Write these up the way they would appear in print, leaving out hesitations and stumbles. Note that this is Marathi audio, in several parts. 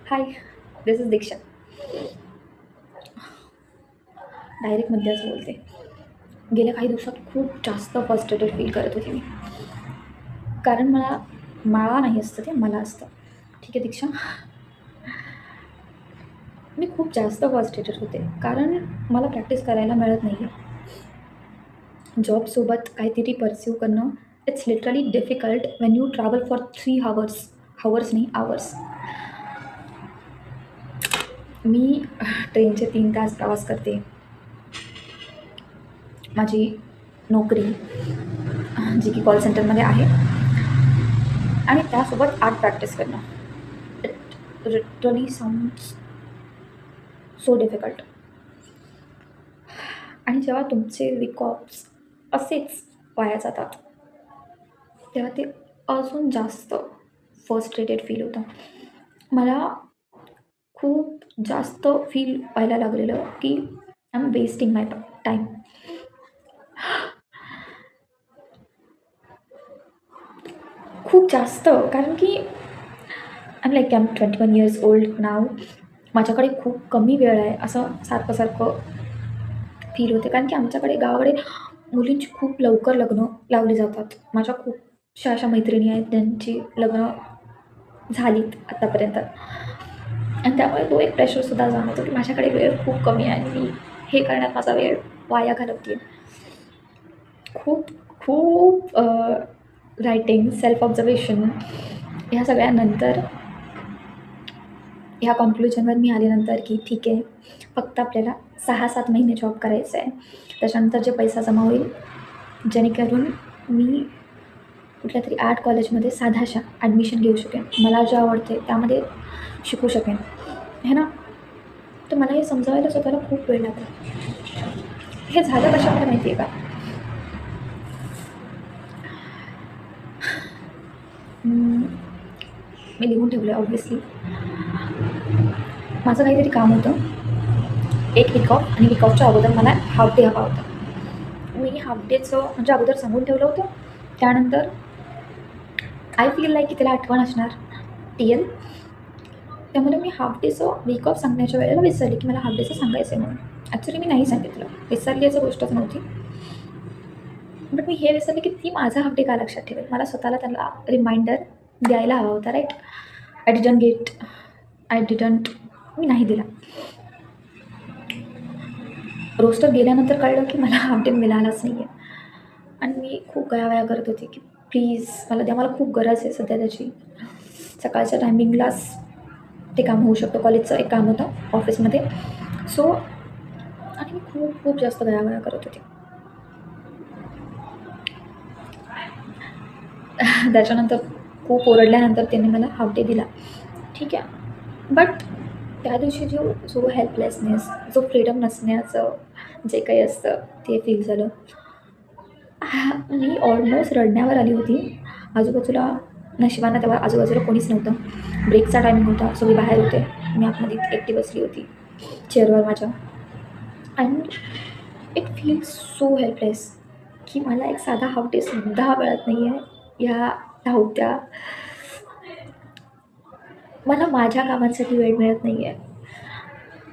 High, this is Diksha. Direct मध्येच बोलते. गेल्या काही दिवसात खूप जास्त फ्रस्ट्रेटेड फील करत होते मी. कारण मला नाही असतं, ते मला असतं. ठीक आहे दीक्षा, मी खूप जास्त फ्रस्ट्रेटेड होते कारण मला प्रॅक्टिस करायला मिळत नाही आहे. जॉबसोबत काहीतरी परस्यू करणं, it's literally difficult Wien you travel for 3 hours. Hours नाही, आवर्स. मी ट्रेनचे 3 तास प्रवास करते. माझी नोकरी जी की कॉल सेंटरमध्ये आहे, आणि त्यासोबत आर्ट प्रॅक्टिस करणं. It literally sounds so difficult. आणि जेव्हा तुमचे वीक ऑफ्स असेच वाया जातात, तेव्हा ते अजून जास्त फ्रस्ट्रेटेड फील होतं. मला खूप जास्त फील व्हायला लागलेलं की I am wasting my time. खूप जास्त. कारण की आय एम 21 years ओल्ड नाव. माझ्याकडे खूप कमी वेळ आहे असं सारखं सारखं फील होते. कारण की आमच्याकडे गावाकडे मुलींची खूप लवकर लग्न लावली जातात. माझ्या खूपशा अशा मैत्रिणी आहेत त्यांची लग्न झालीत आत्तापर्यंत. आणि त्यामुळे तो एक प्रेशरसुद्धा जाणवतो की माझ्याकडे वेळ खूप कमी आहे आणि मी हे करण्यात माझा वेळ वाया घालवते. खूप खूप रायटिंग, सेल्फ ऑब्झर्वेशन, ह्या सगळ्यानंतर ह्या कॉन्क्लुजनवर मी आल्यानंतर की ठीक आहे, फक्त आपल्याला 6-7 महिने जॉब करायचा आहे. त्याच्यानंतर जे पैसा जमा होईल, जेणेकरून मी कुठल्यातरी आर्ट कॉलेजमध्ये साधाशा ॲडमिशन घेऊ शकेन. मला जे आवडते त्यामध्ये शिकू शकेन, है ना. तर मला हे समजावायला स्वतःला खूप वेळ लागला. हे झालं कशामुळे माहिती आहे का? मी लिहून ठेवलं आहे ऑब्व्हियसली. माझं काहीतरी काम होतं, एक वीक ऑफ, आणि वीक ऑफच्या अगोदर मला हाफ डे हवा होता. मी हाफ डेचं म्हणजे अगोदर सांगून ठेवलं होतं. त्यानंतर आय फील लाईक की त्याला आठवण असणार, TL. त्यामुळे मी हाफ डेचं वीक ऑफ सांगण्याच्या वेळेला विसरले की मला हाफ डेचं सांगायचं आहे म्हणून. ॲक्च्युली मी नाही सांगितलं, विसरली असं गोष्टच नव्हती. बट मी हे विसरले की ती माझा हाफ डे का लक्षात ठेवेल. मला स्वतःला त्याला रिमाइंडर द्यायला हवा होता, राईट. आय डिडंट मी नाही दिला. रोस्टर गेल्यानंतर कळलं की मला हाफ डे मिळालाच नाही आहे. आणि मी खूप गयावया करत होते की प्लीज मला द्या, मला खूप गरज आहे सध्या त्याची. सकाळच्या टायमिंगलाच ते काम होऊ शकतं. कॉलेजचं एक काम होतं ऑफिसमध्ये. सो आणि मी खूप खूप जास्त गयावया करत होते. त्याच्यानंतर खूप ओरडल्यानंतर त्यांनी मला हाफ डे दिला. ठीक आहे. बट त्या दिवशी जो हेल्पलेसनेस, जो फ्रीडम नसण्याचं जे काही असतं ते फील झालं. मी ऑलमोस्ट रडण्यावर आली होती. आजूबाजूला नशिबानं तेव्हा आजूबाजूला कोणीच नव्हतं. ब्रेकचा टायमिंग होता, सगळी बाहेर होते. मी आतमध्ये एकटी बसली होती चेअरवर माझ्या. And it feels so helpless की मला एक साधा हाफ डेसुद्धा मिळत नाही आहे. ह्या धावत्या मला माझ्या कामांसाठी वेळ मिळत नाही आहे.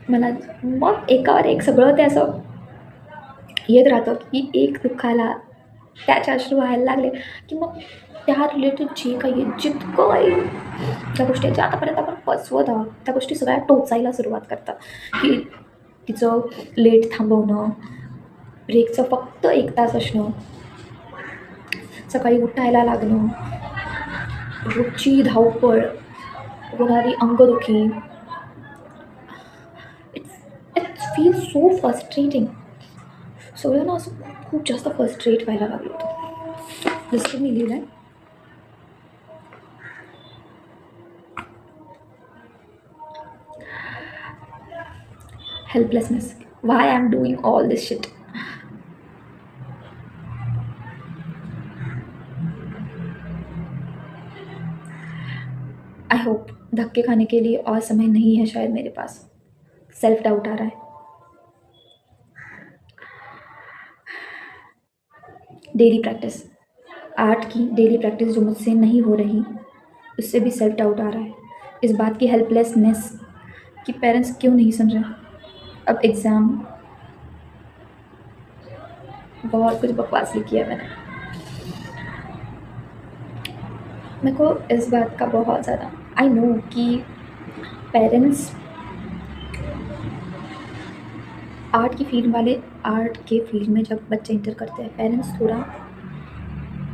मला मग एकावर एक सगळं ते असं येत राहतं की एक दुःखाला त्याचे अश्रू व्हायला लागले की मग त्या रिलेटेड जे काही आहे, जितकं काही त्या गोष्टी ज्या आतापर्यंत आपण पचवत आहोत त्या गोष्टी सगळ्या टोचायला सुरुवात करतात. की तिचं लेट थांबवणं, ब्रेकचं फक्त 1 तास असणं, सकाळी उठायला लागणं, रोजची धावपळ, होणारी अंगदुखी. It's feel so frustrating. सगळं ना असं खूप जास्त फ्रस्ट्रेट व्हायला लागलं होतं. जसं मी लिहिलं आहे, helplessness. Why I'm doing all this shit? I hope धक्के खाने के लिए और समय नहीं है शायद मेरे पास. सेल्फ डाउट आ रहा है. डेली प्रैक्टिस, आर्ट की डेली प्रैक्टिस जो मुझसे नहीं हो रही, उससे भी सेल्फ डाउट आ रहा है. इस बात की हेल्पलेसनेस कि पेरेंट्स क्यों नहीं सुन रहे। अब एग्ज़ाम, बहुत कुछ बकवास लिखी है मैंने। मेरे को इस बात का बहुत ज़्यादा, आई नो कि पेरेंट्स आर्ट के फील्ड में जब बच्चे इंटर करते हैं, पेरेंट्स थोड़ा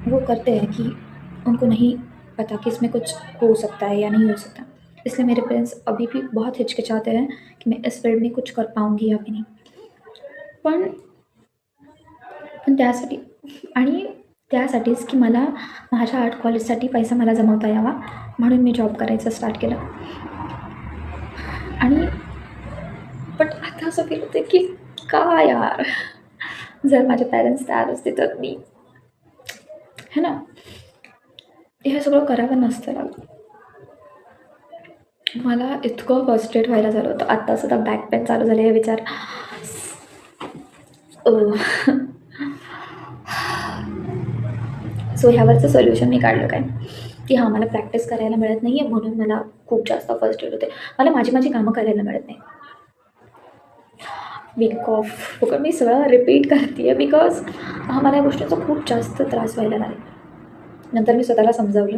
वो करते हैं कि उनको नहीं पता कि इसमें कुछ हो सकता है या नहीं हो सकता। इसलिए मेरे पेरेंट्स अभी भी बहुत हिचकिचाते हैं की मैं इस फील्ड में कुछ कर पाऊँगी या भी नाही. पण पण त्यासाठी आणि त्यासाठीच की मला माझ्या आर्ट कॉलेजसाठी पैसा मला जमवता यावा म्हणून मी जॉब करायचं स्टार्ट केलं. आणि पण आता असं फील होतं की का यार, जर माझे पेरेंट्स तयार असते तर मी है ना, हे सगळं करावं नसतं लागलं. मला इतकं फ्रस्ट्रेट व्हायला झालं होतं. आत्तासुद्धा बॅक पेन चालू झाले हे विचार. सो ह्यावरचं सोल्युशन मी काढलं काय की हां, मला प्रॅक्टिस करायला मिळत नाही आहे म्हणून मला खूप जास्त फ्रस्ट्रेट होते. मला माझी कामं करायला मिळत नाही. वीक ऑफ मी सगळं रिपीट करते आहे बिकॉज मला या गोष्टीचा खूप जास्त त्रास व्हायला लागला. नंतर मी स्वतःला समजावलं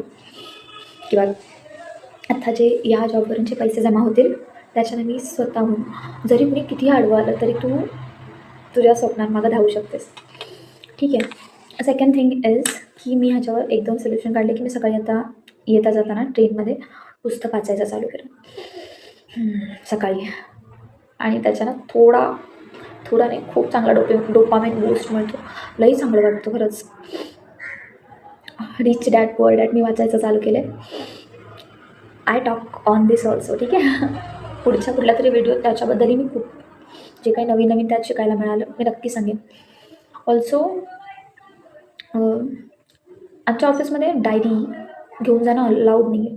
किंवा आता जे या जॉबवरून जे पैसे जमा होतील त्याच्याने मी स्वतःहून, जरी कुणी कितीही आडवं आलं तरी तू तुझ्या स्वप्नांमागं धावू शकतेस. ठीक आहे. सेकंड थिंग इज की मी ह्याच्यावर 1-2 सोल्युशन काढले की मी सकाळी आता येता जाताना ट्रेनमध्ये पुस्तक वाचायचं चालू केलं सकाळी. आणि त्याच्यानं थोडा नाही, खूप चांगला डोपामाइन बूस्ट मिळतो. लई चांगलं वाटतं खरंच. रिच डॅड पुअर डॅड मी वाचायचं चालू केलं आहे. I talk on this also. ठीक आहे. पुढच्या कुठला तरी व्हिडिओ त्याच्याबद्दलही मी खूप जे काही नवीन त्यात शिकायला मिळालं मी नक्की सांगेन. ऑल्सो आमच्या ऑफिसमध्ये डायरी घेऊन जाणं अलाउड नाही आहे.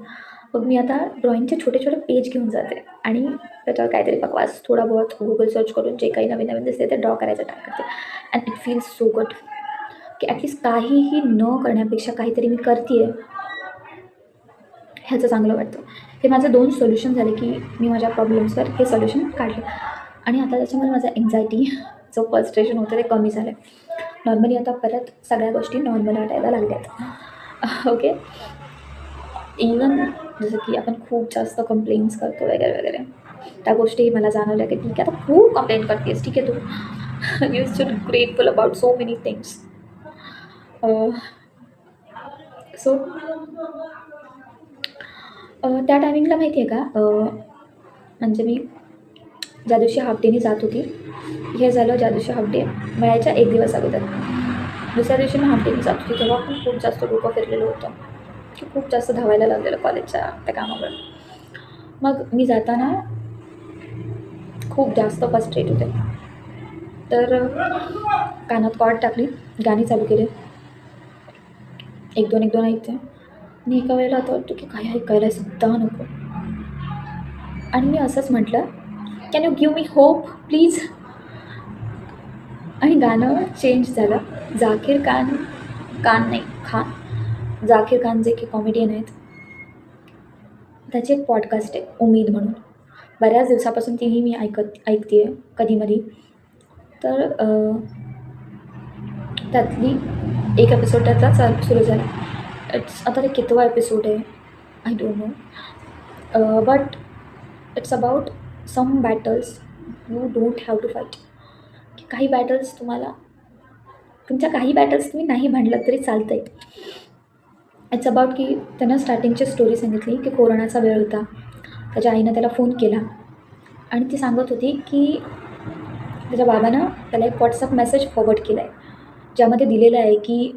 मग मी आता ड्रॉइंगचे छोटे पेज घेऊन जाते आणि त्याच्यावर काहीतरी बकवास थोडा बहुत गुगल सर्च करून जे काही नवीन दिसते ते ड्रॉ करायचं ट्राय करते. And it feels so good की ॲटलिस्ट काहीही न करण्यापेक्षा काहीतरी मी करते आहे ह्याचं चांगलं वाटतं. हे माझं 2 सोल्युशन झाले की मी माझ्या प्रॉब्लेम्सवर हे सोल्युशन काढले. आणि आता त्याच्यामुळे माझं एन्झायटी जो फ्रस्ट्रेशन होतं ते कमी झालं आहे. नॉर्मली आता परत सगळ्या गोष्टी नॉर्मल वाटायला लागल्या आहेत. ओके. इवन जसं की आपण खूप जास्त कंप्लेंट्स करतो वगैरे त्या गोष्टी मला जाणवल्या की ठीक आहे, आता खूप कंप्लेंट करते आहेस, ठीक आहे, तू you should grateful about so many things. So त्या टायमिंगला माहिती आहे का, म्हणजे मी ज्या दिवशी हाफ डेने जात होती, हे झालं ज्या दिवशी हाफ डे मिळायच्या 1 दिवस अगोदर. दुसऱ्या दिवशी मी हाफ डेने जात होती तेव्हा पण खूप जास्त डोकं फिरलेलं होतं की खूप जास्त धावायला लागलेलं कॉलेजच्या त्या कामावर. मग मी जाताना खूप जास्त फ्रस्ट्रेट होते. तर कानात कॉर्ड टाकली, गाणी चालू केले, 1-2 ऐकते आणि एका वेळेला आता वाटतं की काही ऐकायला सुद्धा नको. आणि मी असंच म्हटलं, can you give me hope please. आणि गाणं चेंज झालं. झाकीर खान जे की कॉमेडियन आहेत, त्याची एक पॉडकास्ट आहे उमेद म्हणून. बऱ्याच दिवसापासून तीही मी ऐकते आहे कधीमधी. तर त्यातली एक एपिसोड त्याचा सुरू झाला. आता ते कितवा एपिसोड आहे I don't know. But it's about some battles you don't have to fight. की काही बॅटल्स काही बॅटल्स तुम्ही नाही भांडलात तरी चालतं आहे. इट्स अबाउट की त्यानं स्टार्टिंगची स्टोरी सांगितली की कोरोनाचा वेळ होता. त्याच्या आईनं त्याला फोन केला आणि ती सांगत होती की त्याच्या बाबानं त्याला एक व्हॉट्सअप मेसेज फॉरवर्ड केला आहे ज्यामध्ये दिलेलं आहे की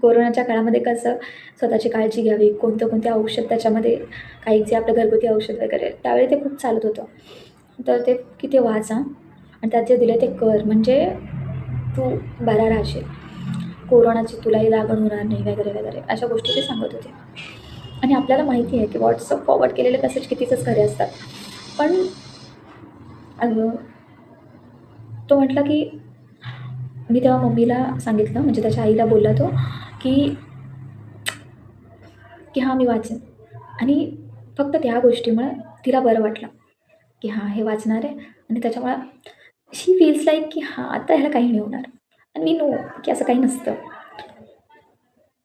कोरोनाच्या काळामध्ये कसं स्वतःची काळजी घ्यावी, कोणते औषध त्याच्यामध्ये, काही जे आपलं घरगुती औषध वगैरे त्यावेळी ते खूप चालत होतं. तर ते की ते वाचा आणि त्यात जे दिलं ते कर, म्हणजे तू बरा राहशील, कोरोनाची तुलाही लागण होणार नाही वगैरे अशा गोष्टी ते सांगत होते. आणि आपल्याला माहिती आहे की व्हॉट्सअप फॉरवर्ड केलेले मेसेज कितीच खरे असतात. पण तो म्हटला की मी तेव्हा मम्मीला सांगितलं, म्हणजे त्याच्या आईला बोलला तो की हां मी वाचेन. आणि फक्त त्या गोष्टीमुळे तिला बरं वाटलं की हां हे वाचणार आहे आणि त्याच्यामुळं शी फील्स लाईक की हां आता ह्याला काही नाही होणार. आणि मी नो की असं काही नसतं.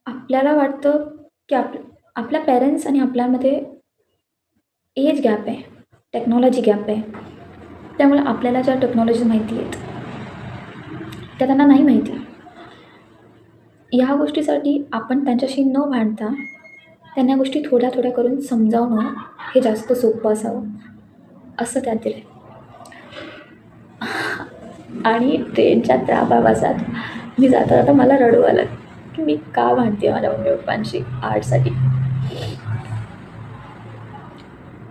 आपल्याला वाटतं की आपल्या पेरेंट्स आणि आपल्यामध्ये एज गॅप आहे, टेक्नॉलॉजी गॅप आहे. त्यामुळे आपल्याला ज्या टेक्नॉलॉजी माहिती आहेत त्या त्यांना नाही माहिती. ह्या गोष्टीसाठी आपण त्यांच्याशी न भांडता त्यांना या गोष्टी थोड्या थोड्या करून समजावणं हे जास्त सोपं असावं असं त्यात दिलं आहे. आणि ट्रेनच्या त्या प्रवासात मी जाता जाता मला रडू आलं की मी का भांडते माझ्या मम्मी पप्पांशी आर्टसाठी.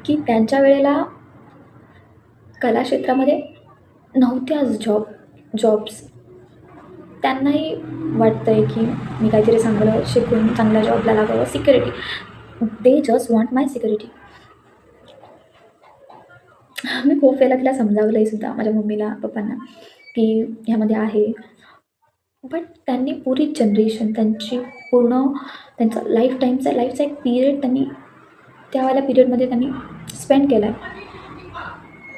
की त्यांच्या वेळेला कलाक्षेत्रामध्ये नव्हत्याच जॉब्स. त्यांनाही वाटतं आहे की मी काहीतरी चांगलं शिकून चांगल्या जॉबला लागावं, security. They just want my security. मी खूप वेळेला तिला समजावलं आहे सुद्धा माझ्या मम्मीला पप्पांना की ह्यामध्ये आहे. बट त्यांनी पुरी जनरेशन त्यांची पूर्ण त्यांचा लाईफचा एक पिरियड त्यांनी त्यावाल्या पिरियडमध्ये त्यांनी स्पेंड केला आहे.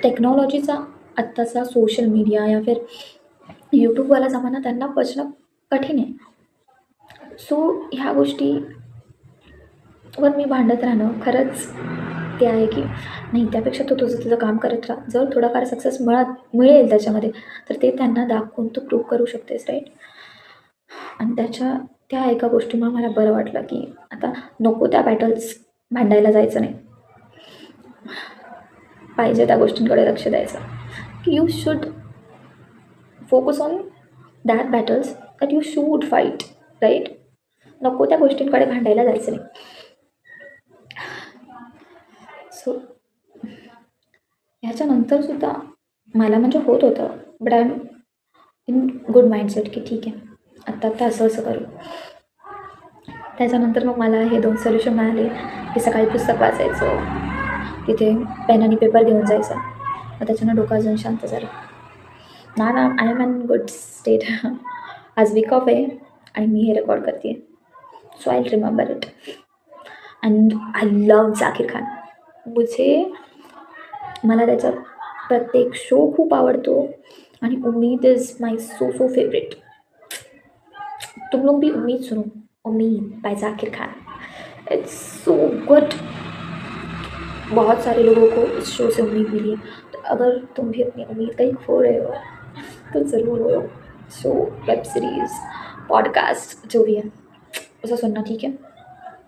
टेक्नॉलॉजीचा आत्ताचा सोशल मीडिया या फिर यूट्यूबवाला जमाना त्यांना पचणं कठीण आहे. सो ह्या गोष्टीवर मी भांडत राहणं खरंच ते आहे की नाही, त्यापेक्षा तू तुझं काम करत राहा. जर थोडाफार सक्सेस मिळेल त्याच्यामध्ये तर ते त्यांना दाखवून तू प्रूव्ह करू शकतेस, राईट. आणि त्या एका गोष्टीमुळे मला बरं वाटलं की आता नको त्या बॅटल्स भांडायला जायचं नाही. पाहिजे त्या गोष्टींकडे लक्ष द्यायचं की you should focus on that battles that you should fight, right. नको त्या गोष्टींकडे भांडायला जायचं नाही. सो ह्याच्यानंतरसुद्धा मला म्हणजे होत होतं, but I am in good mindset की ठीक आहे आत्ता असं असं करू. त्याच्यानंतर मग मला हे 2 सोल्युशन मिळाले की सकाळी पुस्तक वाचायचं, तिथे पेन आणि पेपर घेऊन जायचं. मग त्याच्यानं डोकं अजून शांत झालं. ना I am in good state. आज वीक ऑफ आहे आणि मी हे रेकॉर्ड करते आहे. So I remember it. And I love Zakir Khan. मला त्याचा प्रत्येक शो खूप आवडतो आणि उम्मीद इज माय सो फेवरेट. तुम लोग भी उम्मीद सुनो, उम्मीद by Zakir Khan. It's so good. बहुत सारे लोगों को इस शो से उम्मीद मिली है, तो अगर तुम भी अपनी उम्मीद कहीं खो रहे हो तो ज़रूर वो शो, वेब सीरीज़, पॉडकास्ट जो भी है उसे सुनना, ठीक है.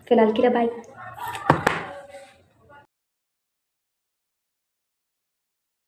फिलहाल के लिए बाय.